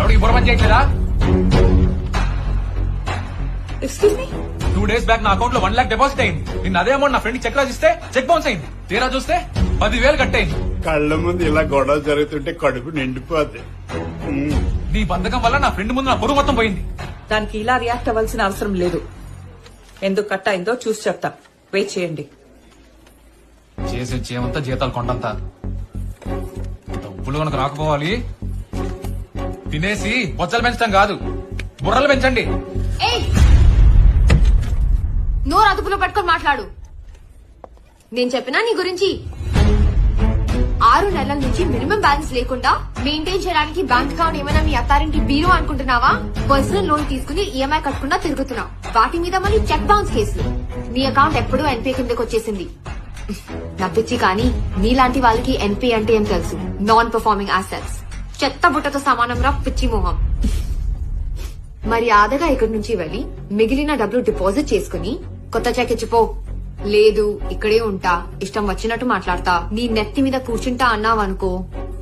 ఎవరికి బుర్రమని చేయట్లేదా? Excuse me, 2 days back నా అకౌంట్ లో 1 lakh డిపాజిట్ అయింది. నిన్న అదే అమౌంట్ నా ఫ్రెండ్ చెక్ రాసిస్తే చెక్ బౌన్స్ అయింది. తీరా చూస్తే 10,000 కట్ అయింది. కళ్ళ ముందు ఇలా గొడవ జరుగుతుంటే కడుపు నిండిపోద్ది. నీ బంధకం వల్ల నా ఫ్రెండ్ ముందు నా పొరుగు మొత్తం పోయింది. దానికి ఇలా రియాక్ట్ అవ్వాల్సిన అవసరం లేదు. ఎందుకు కట్ అయిందో చూసి చెప్తా, వెయిట్ చేయండి. చేసే చేయమంతా జీతాలు కొండంతా. డబ్బులు కనుక రాకపోవాలి. తినేసి బొచ్చలు పెంచడం కాదు, బుర్రలు పెంచండి. నోరు అదుపులో పట్టుకొని మాట్లాడు. నేను చెప్పినా నీ గురించి 6 నెలల నుంచి మినిమం బ్యాలెన్స్ లేకుండా మెయింటైన్ చేయడానికి బ్యాంక్ అకౌంట్ ఏమైనా మీ అత్తారింటి బీరో అనుకుంటున్నావా? పర్సనల్ లోన్ తీసుకుని ఈఎంఐ కట్టకుండా తిరుగుతున్నావు. వాటి మీద మళ్ళీ చెక్ బౌన్స్ కేసులు. నీ అకౌంట్ ఎప్పుడూ ఎన్పీఏ కిందకి వచ్చేసింది. నప్పించి కానీ నీలాంటి వాళ్ళకి ఎన్పీఏ అంటే ఏం తెలుసు? Non performing assets. చెత్త బుట్టతో సమానం రా పిచ్చి మొహం. మరి ఆదగా ఇక్కడి నుంచి వెళ్లి మిగిలిన డబ్బులు డిపాజిట్ చేసుకుని కొత్త చెక్ ఇచ్చిపో. లేదు ఇక్కడే ఉంటా, ఇష్టం వచ్చినట్టు మాట్లాడతా, నీ నెత్తి మీద కూర్చుంటా అన్నావనుకో,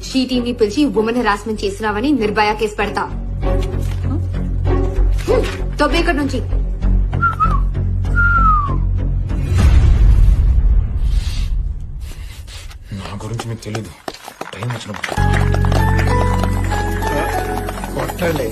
షీ టీమ్ ని పిలిచి ఉమెన్ హెరాస్మెంట్ చేసినావని నిర్భయ కేసు పెడతా. తొబ్బే ఇక్కడి నుంచి. నా గురించి మీకు తెలీదు. టైం వచ్చినప్పుడు కొట్టండి.